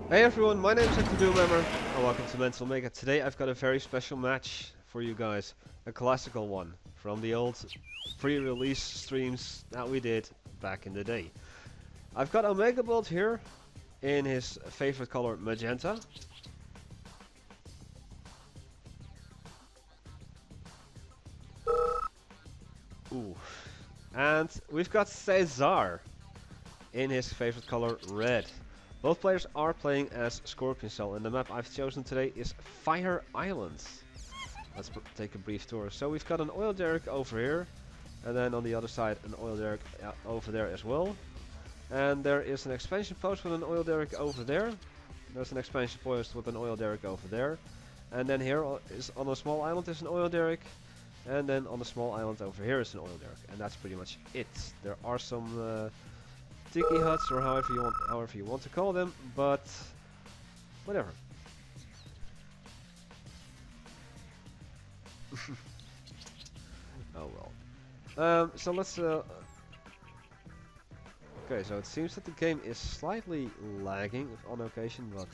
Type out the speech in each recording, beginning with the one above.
Hey everyone, my name is Hecthor Doomhammer and welcome to Mental Mega. Today I've got a very special match for you guys. A classical one from the old pre-release streams that we did back in the day. I've got Omegabolt here in his favorite color magenta. Ooh. And we've got Cesare in his favorite color red. Both players are playing as Scorpion Cell, and the map I've chosen today is Fire Islands. Let's take a brief tour. So we've got an oil derrick over here, and then on the other side an oil derrick over there as well. And there is an expansion post with an oil derrick over there. There's an expansion post with an oil derrick over there. And then here is on a small island is an oil derrick. And then on the small island over here is an oil derrick. And that's pretty much it. There are some tiki huts or however you want to call them, but whatever. Oh well. So let's okay, so it seems that the game is slightly lagging on occasion, but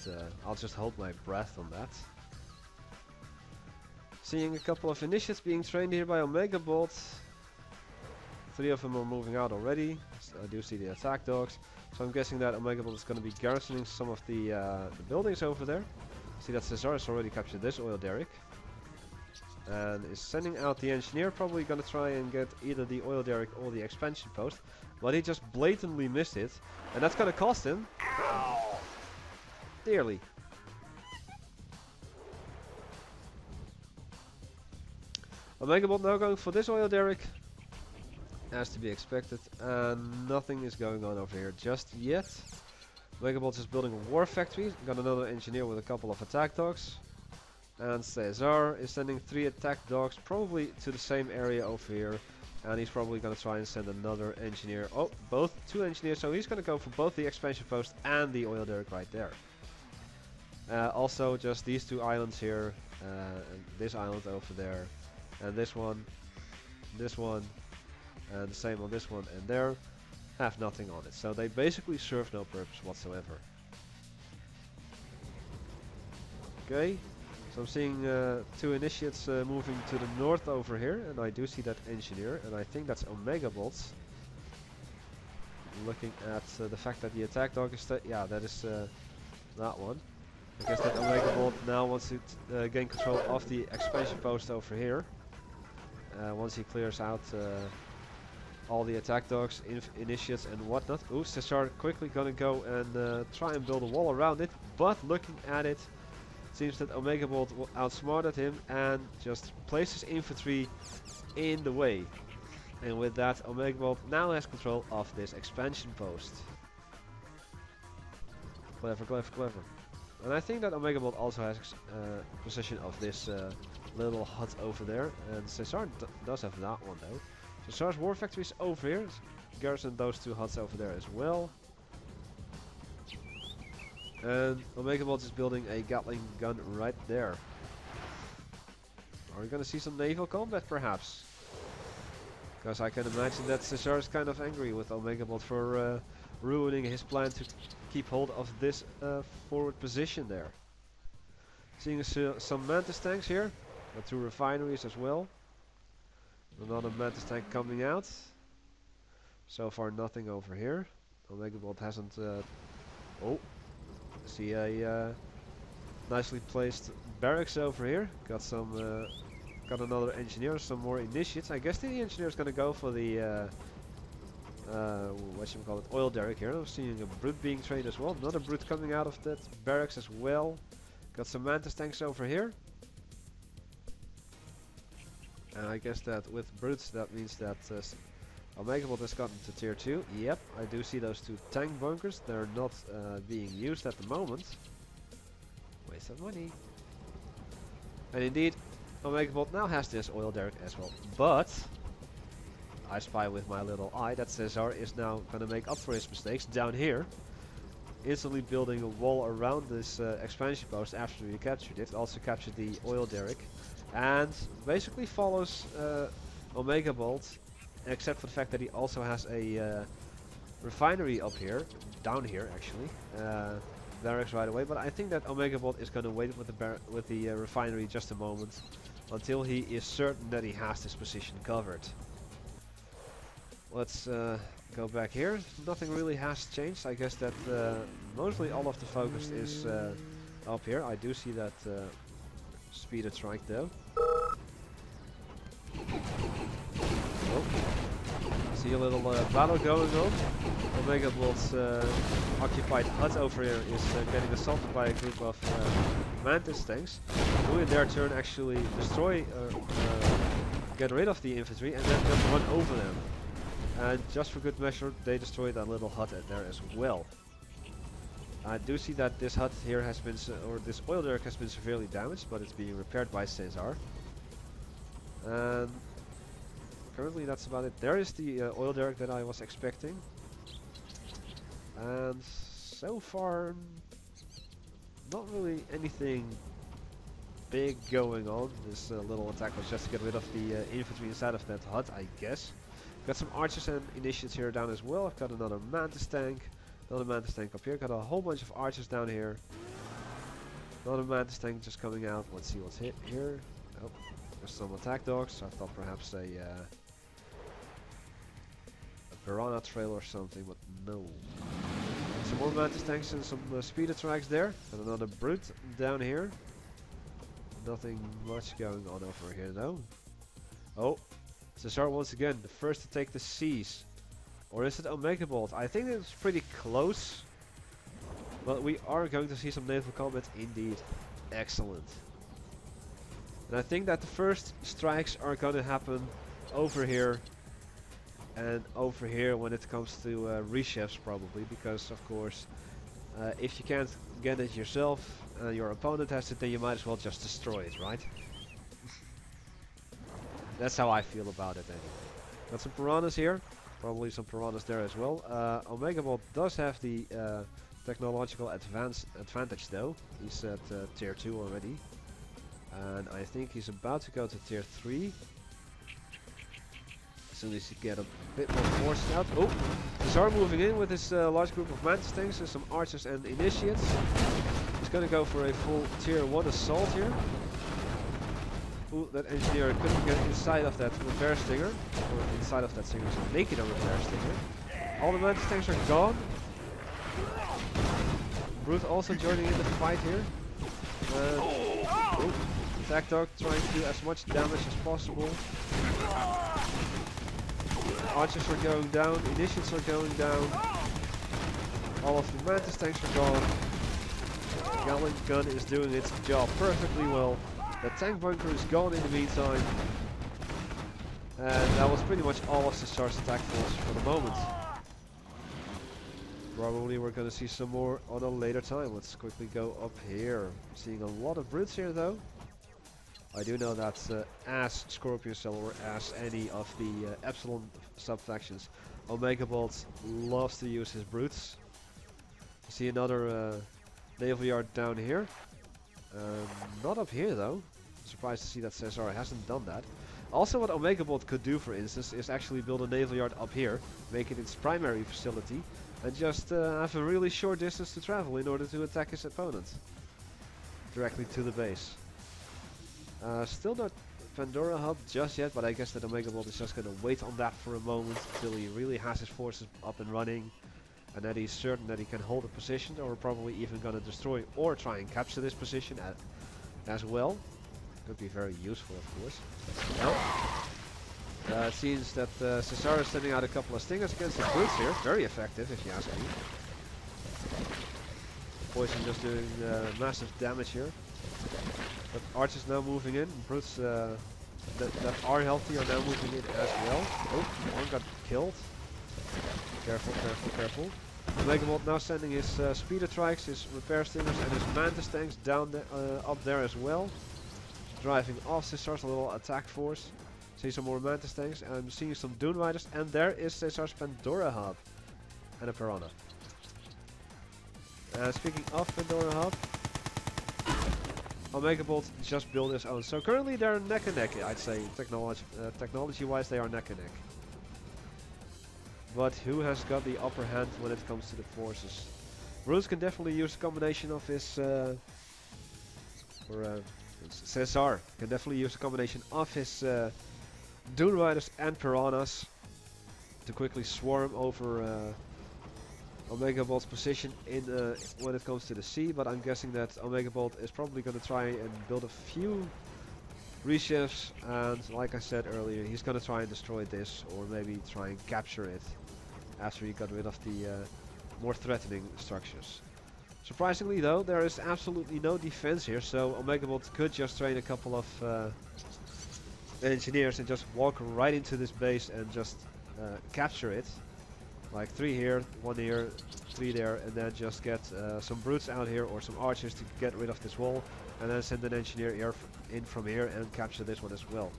I'll just hold my breath on that. Seeing a couple of initiates being trained here by Omegabolt. 3 of them are moving out already. So I do see the attack dogs. So I'm guessing that Omegabolt is going to be garrisoning some of the buildings over there. See that Cesare has already captured this oil derrick. And is sending out the engineer, probably going to try and get either the oil derrick or the expansion post. But he just blatantly missed it. And that's going to cost him dearly. Omegabolt now going for this oil derrick. As to be expected, and nothing is going on over here just yet. Omegabolt is building a war factory. Got another engineer with a couple of attack dogs. And Cesare is sending 3 attack dogs probably to the same area over here. And he's probably going to try and send another engineer. Oh, both 2 engineers. So he's going to go for both the expansion post and the oil derrick right there. Also just these 2 islands here. And this island over there. And this one. This one. And the same on this one and there, have nothing on it. So they basically serve no purpose whatsoever. Okay, so I'm seeing 2 initiates moving to the north over here, and I do see that engineer, and I think that's Omegabolt. Looking at the fact that the attack dog is, yeah, that is that one. I guess that Omegabolt now wants to gain control of the expansion post over here. Once he clears out all the attack dogs, initiates and whatnot. Ooh, Cesare quickly gonna go and try and build a wall around it, but looking at it, seems that Omegabolt outsmarted him and just places infantry in the way. And with that, Omegabolt now has control of this expansion post. Clever, clever, clever. And I think that Omegabolt also has possession of this little hut over there, and Cesare does have that one though. Cesare's war factory is over here. Garrison those 2 huts over there as well. And Omegabolt is building a Gatling gun right there. Are we going to see some naval combat perhaps? Because I can imagine that Cesare is kind of angry with Omegabolt for ruining his plan to keep hold of this forward position there. Seeing some Mantis tanks here. Got 2 refineries as well. Another Mantis tank coming out. So far nothing over here. Omegabolt hasn't... oh, see a nicely placed barracks over here. Got some... got another engineer, some more initiates. I guess the engineer is gonna go for the... whatchamacallit, oil derrick here. I'm seeing a brute being trained as well. Another brute coming out of that barracks as well. Got some Mantis tanks over here. And I guess that with brutes that means that Omegabolt has gotten to tier 2. Yep, I do see those 2 tank bunkers. They're not being used at the moment. Waste of money. And indeed, Omegabolt now has this oil derrick as well. But I spy with my little eye that Cesare is now going to make up for his mistakes down here. Instantly building a wall around this expansion post after we captured it. Also captured the oil derrick. And basically follows Omegabolt, except for the fact that he also has a refinery up here, down here actually. barracks right away, but I think that Omegabolt is going to wait with the refinery just a moment until he is certain that he has this position covered. Let's go back here. Nothing really has changed. I guess that mostly all of the focus is up here. I do see that speeder trike though. Oh. See a little battle going on. Omegabolt's occupied hut over here is getting assaulted by a group of Mantis tanks, who in their turn actually destroy, get rid of the infantry and then just run over them. And just for good measure, they destroy that little hut there as well. I do see that this hut here has been, or this oil derrick has been severely damaged, but it's being repaired by Cesare. And currently that's about it. There is the oil derrick that I was expecting. And so far, not really anything big going on. This little attack was just to get rid of the infantry inside of that hut, I guess. Got some archers and initiates here down as well. I've got another Mantis tank. Another Mantis tank up here. Got a whole bunch of archers down here. Another Mantis tank just coming out. Let's see what's hit here. Oh, there's some attack dogs. I thought perhaps a piranha trail or something, but no. Some more Mantis tanks and some speeder tracks there. And another brute down here. Nothing much going on over here though. Oh, Cesare once again, the first to take the seas. Or is it Omegabolt? I think it's pretty close. But we are going to see some naval combat indeed. Excellent. And I think that the first strikes are going to happen over here. And over here when it comes to reshefs probably. Because of course, if you can't get it yourself and your opponent has it, then you might as well just destroy it, right? That's how I feel about it anyway. Got some piranhas here. Probably some piranhas there as well. Omegabolt does have the technological advantage though. He's at tier 2 already. And I think he's about to go to tier 3. As soon as he get a bit more forces out. Oh! Cesare moving in with his large group of Mantis tanks and some archers and initiates. He's gonna go for a full tier 1 assault here. Ooh, that engineer couldn't get inside of that repair stinger. Or inside of that stinger, so make it a repair stinger. All the Mantis tanks are gone. Brute also joining in the fight here. Oh, attack dog trying to do as much damage as possible. Archers are going down, initiates are going down. All of the Mantis tanks are gone. Gatling gun is doing its job perfectly well. The tank bunker is gone in the meantime. And that was pretty much all of Cesare's attack force for the moment. Probably we're going to see some more on a later time. Let's quickly go up here. Seeing a lot of brutes here though. I do know that as Scorpion Cell or as any of the Epsilon sub-factions, Omegabolt loves to use his brutes. You see another naval yard down here. Not up here though. Surprised to see that Cesare hasn't done that. Also what Omegabolt could do, for instance, is actually build a naval yard up here, make it its primary facility, and just have a really short distance to travel in order to attack his opponent. Directly to the base. Still not Pandora Hub just yet, but I guess that Omegabolt is just going to wait on that for a moment until he really has his forces up and running. And that he's certain that he can hold a position, or probably even going to destroy or try and capture this position as well. Could be very useful, of course. Well, it seems that Cesare is sending out a couple of stingers against the brutes here. Very effective, if you ask me. Poison just doing massive damage here. But archers now moving in. Brutes that are healthy are now moving in as well. Oh, one got killed. Careful, careful, careful. Omegabolt now sending his speeder trikes, his repair stingers and his Mantis tanks down up there as well. Driving off Cesare's little attack force. See some more Mantis tanks. I'm seeing some Dune Riders, and there is Cesare's Pandora Hub. And a Piranha. Speaking of Pandora Hub, Omegabolt just built his own. So currently they're neck and neck, I'd say. Technology-wise they are neck and neck. But who has got the upper hand when it comes to the forces? Bruce can definitely use a combination of his, Cesare can definitely use a combination of his Dune Riders and Piranhas to quickly swarm over Omegabolt's position in when it comes to the sea, but I'm guessing that Omegabolt is probably going to try and build a few reshifts, and like I said earlier, he's going to try and destroy this, or maybe try and capture it after he got rid of the more threatening structures. Surprisingly though, there is absolutely no defense here, so Omegabolt could just train a couple of engineers and just walk right into this base and just capture it. Like 3 here, 1 here, 3 there, and then just get some brutes out here or some archers to get rid of this wall, and then send an engineer here in from here and capture this one as well.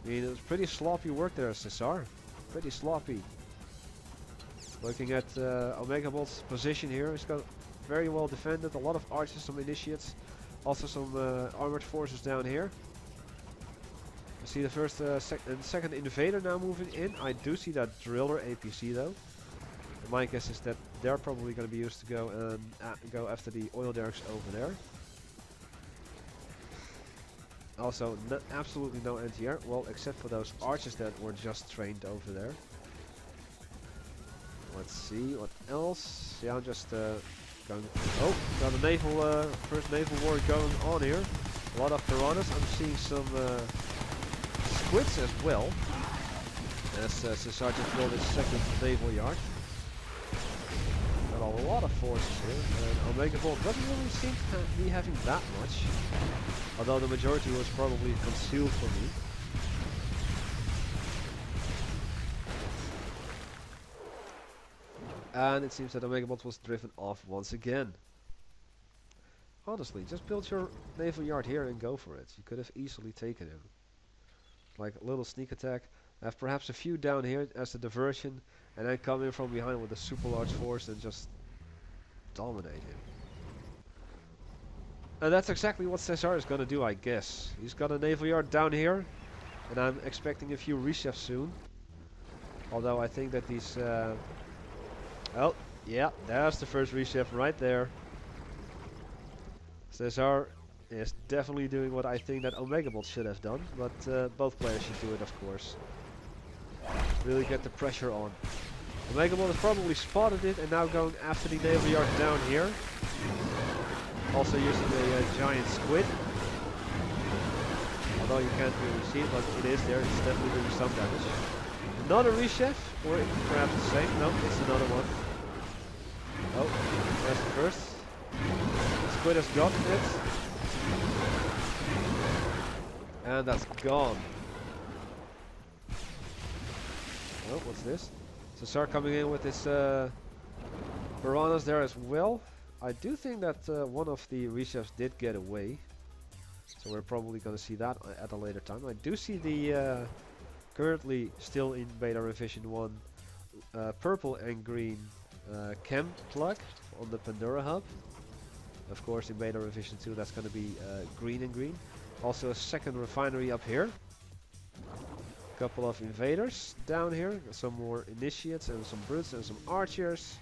I mean, it was pretty sloppy work there, Cesare. Pretty sloppy. Looking at Omegabolt's position here, he's got very well defended, a lot of archers, some initiates, also some armored forces down here. I see the first and second invader now moving in. I do see that driller APC though. My guess is that they're probably going to be used to go and go after the oil derricks over there. Also, absolutely no anti-air, well, except for those archers that were just trained over there. Let's see what else. Yeah, I'm just going. Oh, got a naval, first naval war going on here. A lot of piranhas. I'm seeing some squids as well. As Cesare just built his second naval yard. Got a lot of forces here, and Omegabolt doesn't really seem to be having that much, although the majority was probably concealed for me. And it seems that Omegabolt was driven off once again. Honestly, just build your naval yard here and go for it. You could have easily taken him. Like a little sneak attack. Have perhaps a few down here as a diversion, and then come in from behind with a super large force and just dominate him. And that's exactly what Cesare is going to do, I guess. He's got a naval yard down here, and I'm expecting a few rechefs soon. Although I think that these... oh, yeah, there's the first rechef right there. Cesare is definitely doing what I think that Omegabolt should have done, but both players should do it, of course. Really get the pressure on. Omegabolt has probably spotted it and now going after the naval yard down here. Also using a giant squid. Although you can't really see it, but it is there. It's definitely doing some damage. Another rechef, or perhaps the same. No, it's another one. Oh, there's the first. The squid has gotten it. And that's gone. Oh, what's this? Cesare coming in with his piranhas there as well. I do think that one of the rechefs did get away. So we're probably going to see that at a later time. I do see the currently still in beta revision 1 purple and green chem plug on the Pandora hub. Of course in beta revision 2 that's going to be green and green. Also a second refinery up here. Couple of invaders down here, some more initiates and some brutes and some archers.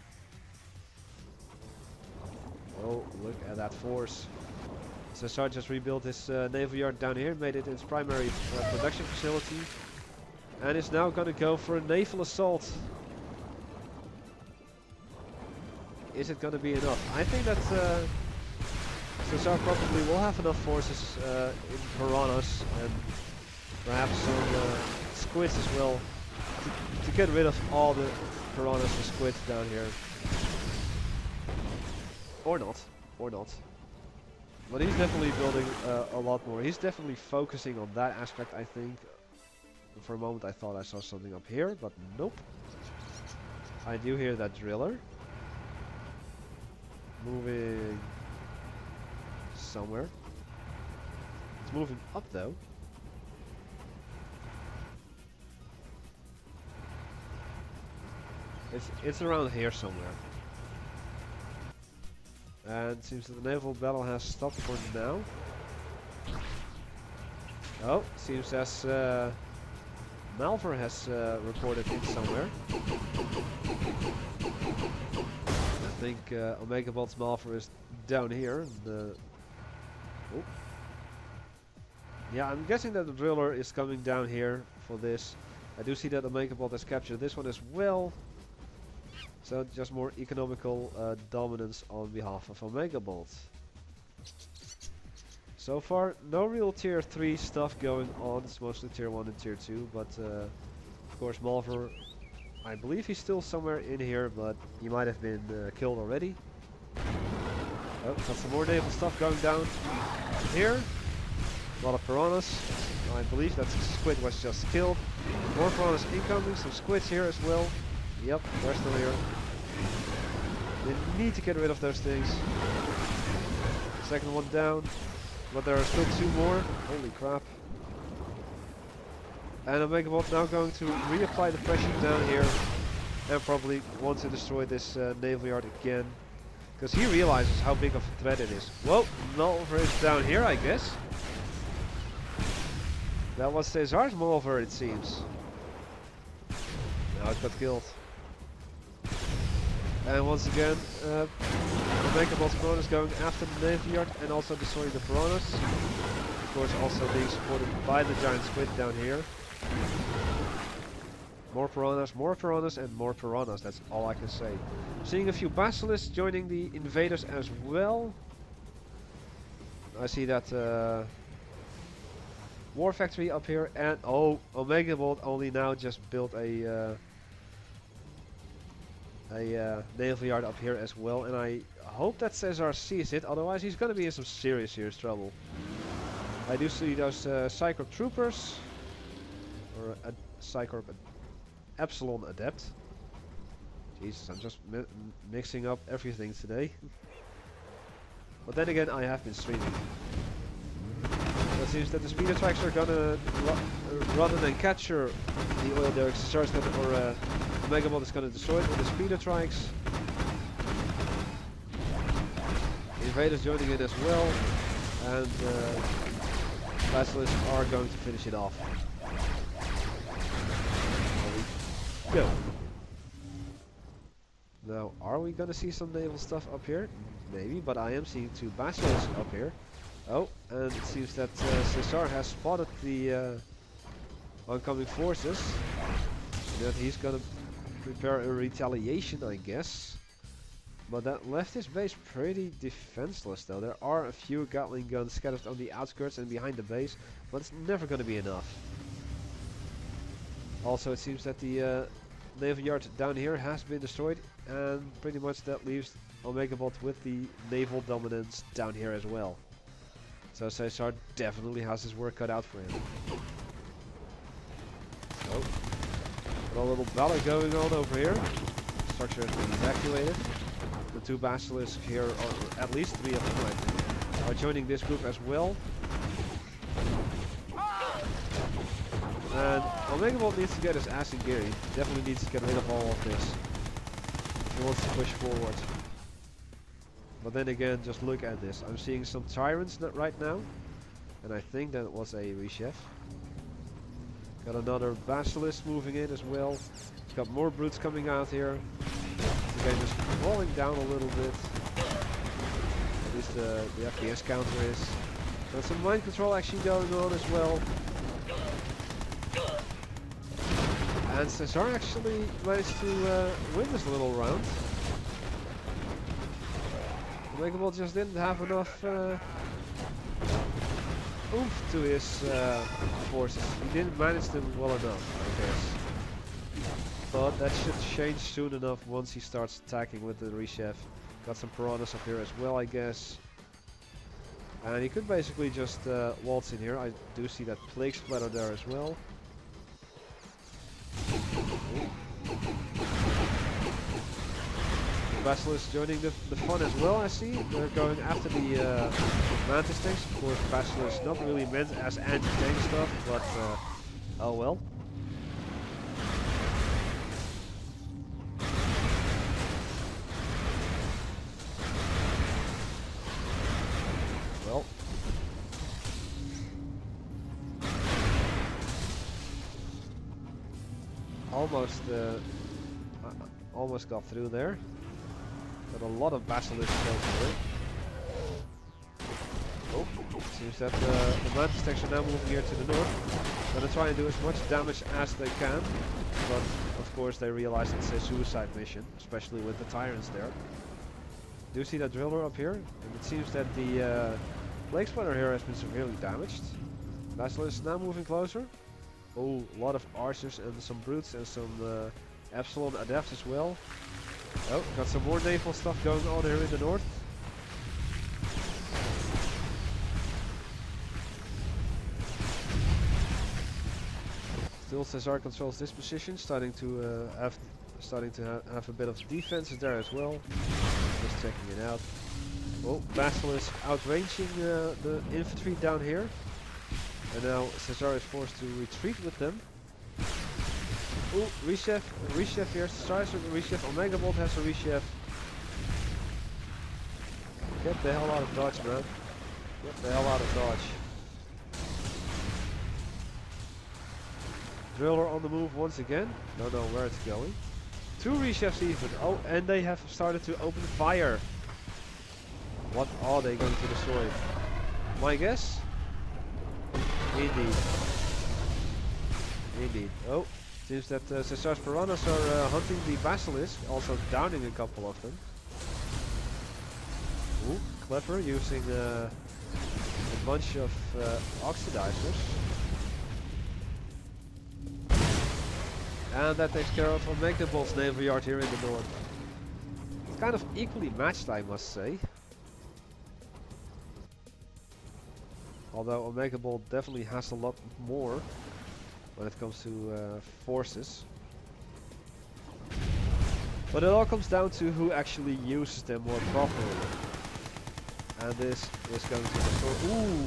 Oh, look at that force. Cesare just rebuilt his naval yard down here, made it its primary production facility, and is now going to go for a naval assault. Is it going to be enough? I think that Cesare probably will have enough forces in piranhas and perhaps some squids as well to get rid of all the piranhas and squids down here. Or not. Or not. But he's definitely building a lot more. He's definitely focusing on that aspect, I think. For a moment I thought I saw something up here, but nope. I do hear that driller. Moving somewhere. It's moving up though. It's around here somewhere. And it seems that the naval battle has stopped for now. Oh, seems as Malver has reported in somewhere. think Omegabolt's Malver is down here. And, oh. Yeah, I'm guessing that the driller is coming down here for this. I do see that Omegabolt has captured this one as well. So just more economical dominance on behalf of Omegabolt. So far, no real tier 3 stuff going on. It's mostly tier 1 and tier 2. But of course Malver, I believe he's still somewhere in here, but he might have been killed already. Oh, got some more naval stuff going down here. A lot of piranhas. I believe that squid was just killed. More piranhas incoming, some squids here as well. Yep, they're still here. They need to get rid of those things. Second one down. But there are still 2 more. Holy crap. And Omegabolt now going to reapply the pressure down here. And probably want to destroy this naval yard again. Because he realizes how big of a threat it is. Whoa, Malver is down here, I guess. That was Cesare's Malver, it seems. Now it got killed. And once again, Omegabolt's piranhas going after the navy yard and also destroying the piranhas. Of course, also being supported by the giant squid down here. More piranhas, and more piranhas. That's all I can say. Seeing a few basilisks joining the invaders as well. I see that war factory up here, and oh, Omegabolt only now just built a naval yard up here as well, and I hope that Cesare sees it, otherwise he's gonna be in some serious trouble. I do see those Psycorp troopers, or a Psycorp Epsilon adept. Jesus, I'm just mixing up everything today. But then again, I have been streaming. It seems that the speeder trikes are gonna, rather than capture the oil derricks, Cesare's gonna, or Omegabolt is gonna destroy it with the speeder trikes. Invaders joining in as well, and basilisks are going to finish it off. There we go. Now, are we gonna see some naval stuff up here? Maybe, but I am seeing 2 basilisks up here. Oh, and it seems that Cesare has spotted the oncoming forces. And that he's gonna prepare a retaliation, I guess. But that left his base pretty defenseless though. There are a few Gatling guns scattered on the outskirts and behind the base, but it's never gonna be enough. Also, it seems that the naval yard down here has been destroyed, and pretty much that leaves Omegabolt with the naval dominance down here as well. So Cesare definitely has his work cut out for him. Oh, got a little battle going on over here. Structure has been evacuated. The 2 basilisks here, or at least 3 of them, I think, are joining this group as well. And Omegabolt needs to get his ass in gear. He definitely needs to get rid of all of this if he wants to push forward. But then again, just look at this. I'm seeing some tyrants right now, and I think that was a rechef. Got another basilisk moving in as well. Got more brutes coming out here. The game is falling down a little bit. At least the FPS counter is. Got some mind control action going on as well. And Cesare actually managed to win this little round. Omegabolt just didn't have enough oomph to his forces. He didn't manage them well enough, I guess. But that should change soon enough once he starts attacking with the rechef. Got some piranhas up here as well, I guess. And he could basically just waltz in here. I do see that plague splatter there as well. Basilisk joining the fun as well, I see. They're going after the Mantis tanks. Of course, Basilisk not really meant as anti-tank stuff, but oh well. Well. Almost got through there. Got a lot of basilisks over here. Oh, seems that the mantis tanks are now moving here to the north. Gonna try and do as much damage as they can, but of course they realize it's a suicide mission, especially with the tyrants there. Do see that driller up here, and it seems that the plague spider here has been severely damaged. Basilisk now moving closer. Oh, a lot of archers and some brutes and some Epsilon adepts as well. Oh, got some more naval stuff going on here in the north. Still Cesare controls this position, starting to have a bit of defenses there as well. Just checking it out. Oh, Basilisk outranging the infantry down here. And now Cesare is forced to retreat with them. Oh, rechef here. Cesare has a rechef. Omegabolt has a rechef. Get the hell out of dodge, man. Get the hell out of dodge. Driller on the move once again. Don't know where it's going. 2 rechefs even. Oh, and they have started to open fire. What are they going to destroy? My guess? Indeed. Indeed. Oh, seems that Cesare's piranhas are hunting the basilisk, also downing a couple of them. Ooh, clever, using a bunch of oxidizers. And that takes care of Omegabolt's naval yard here in the north. It's kind of equally matched, I must say. Although Omegabolt definitely has a lot more when it comes to forces. But it all comes down to who actually uses them more properly. And this is going to destroy. Ooh!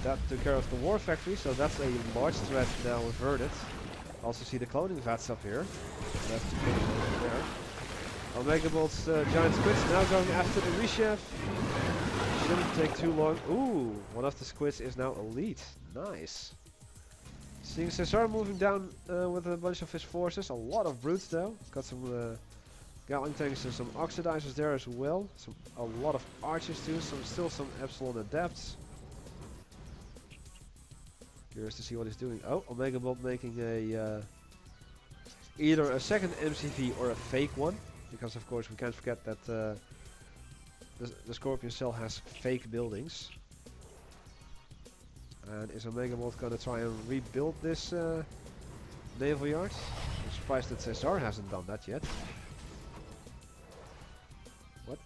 That took care of the war factory, so that's a large threat now averted. Also see the cloning vats up here. That's over there. Omegabolt's giant squids now going after the rechef. Shouldn't take too long. Ooh, one of the squids is now elite. Nice. Seeing Cesare moving down with a bunch of his forces. A lot of brutes though. Got some Gatling tanks and some oxidizers there as well. A lot of archers too. Still some Epsilon adepts. Curious to see what he's doing. Oh, Omegabolt making a either a second MCV or a fake one, because of course we can't forget that the Scorpion cell has fake buildings. And is Omegabolt gonna try and rebuild this naval yard? I'm surprised that Cesare hasn't done that yet. What?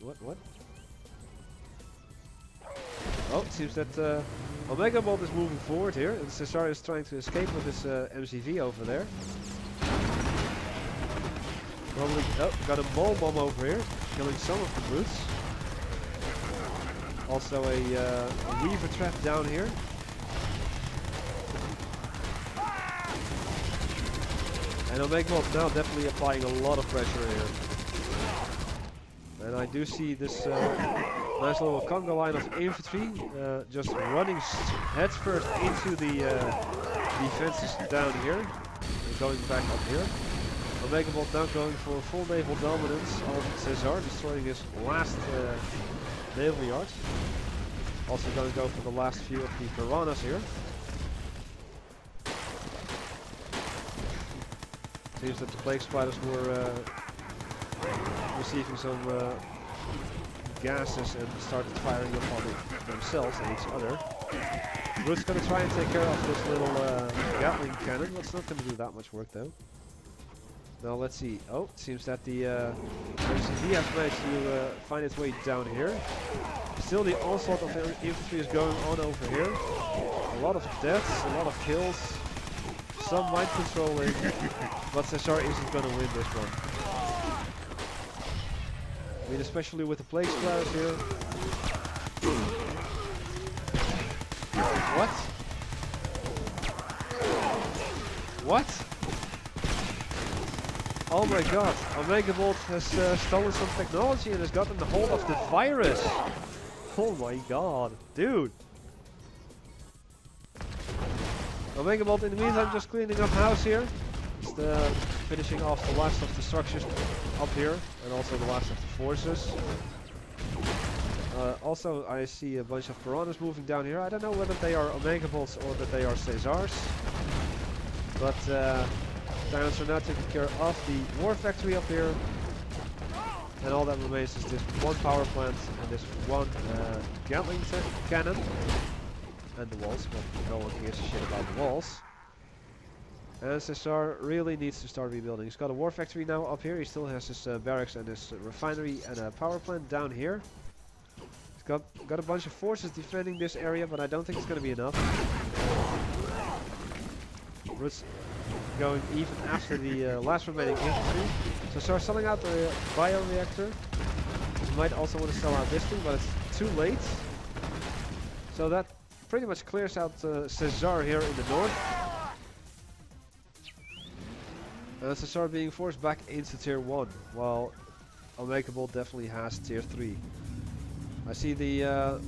Oh, it seems that Omegabolt is moving forward here, and Cesare is trying to escape with his MCV over there. Probably, oh, got a mole bomb over here, killing some of the brutes. Also a Weaver trap down here. And Omegabolt now definitely applying a lot of pressure here. And I do see this nice little conga line of infantry just running headfirst into the defenses down here. And going back up here. Omegabolt now going for full naval dominance on Cesare, destroying his last naval yard. Also going to go for the last few of the piranhas here. Seems that the plague spiders were receiving some gases and started firing upon themselves and each other. Root's going to try and take care of this little Gatling cannon, but it's not going to do that much work though. Now let's see. Oh, it seems that the MCV has managed to find its way down here. Still the onslaught of infantry is going on over here. A lot of deaths, a lot of kills, some mind controlling, but Cesare isn't going to win this one. I mean, especially with the plague splatters here. What? What? Oh my god, Omegabolt has stolen some technology and has gotten the hold of the virus. Oh my god, dude. Omegabolt in the meantime just cleaning up house here. finishing off the last of the structures up here, and also the last of the forces. Also, I see a bunch of piranhas moving down here. I don't know whether they are Omegabolts or that they are Cesares. But Tyrants are now taking care of the war factory up here. And all that remains is this one power plant and this one Gatling cannon. And the walls, but no one gives a shit about the walls. And Cesare really needs to start rebuilding. He's got a war factory now up here. He still has his barracks and his refinery and a power plant down here. He's got a bunch of forces defending this area, but I don't think it's going to be enough. Roots going even after the last remaining infantry. So start selling out the bioreactor. You might also want to sell out this thing, but it's too late. So that pretty much clears out Cesare here in the north. Cesare being forced back into tier 1, while Omegabolt definitely has tier 3. I see the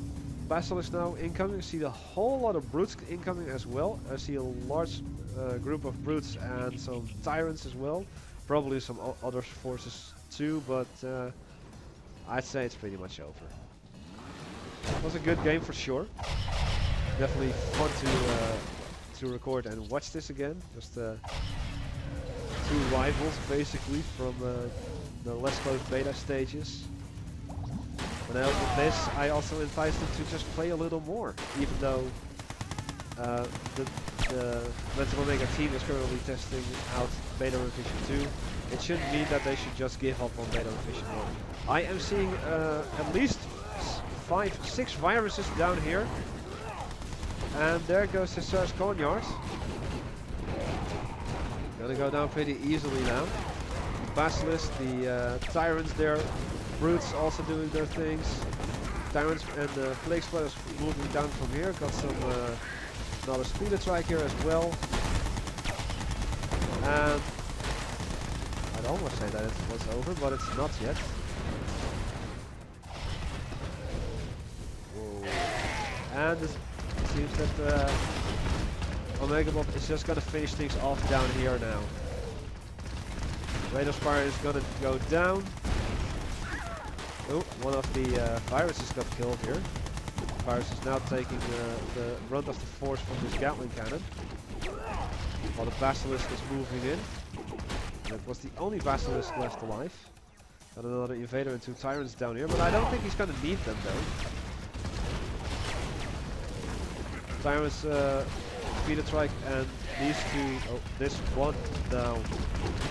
Basilisk now incoming. I see a whole lot of brutes incoming as well. I see a large group of brutes and some tyrants as well. Probably some other forces too, but I'd say it's pretty much over. It was a good game for sure. Definitely fun to record and watch this again. Just two rivals basically from the less closed beta stages. When I opened this, I also advised them to just play a little more, even though the Mental Omega team is currently testing out Beta Revision 2. It shouldn't mean that they should just give up on Beta Revision 1. I am seeing at least 5-6 viruses down here. And there goes Cesare's Cornyard. Gonna go down pretty easily now. The Basilisk, the Tyrants there. Brutes also doing their things. Tyrants and the Plague Splatters moving down from here. Got some another Speeder Trike here as well. And I'd almost say that it was over, but it's not yet. Whoa. And it seems that Omegabolt is just gonna finish things off down here now. Radar Spire is gonna go down. Oh, one of the viruses got killed here. The virus is now taking the brunt of the force from this Gatling cannon. While the Basilisk is moving in. That was the only Basilisk left alive. Got another Invader and 2 Tyrants down here, but I don't think he's gonna need them though. Tyrants, Speeder Trike and these two, oh, this one now.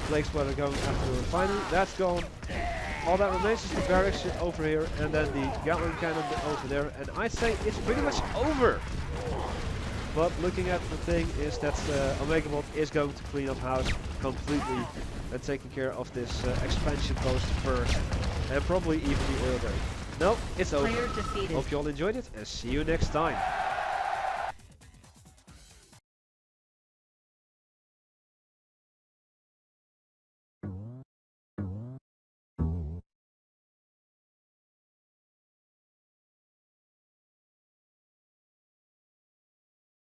Plague Splatter going after the refinery, that's gone. All that remains is the barracks over here and then the Gatling cannon over there, and I'd say it's pretty much over. But looking at the thing is that Omegabolt is going to clean up house completely and taking care of this expansion post first, and probably even the earlier. No, it's over. Hope you all enjoyed it and see you next time.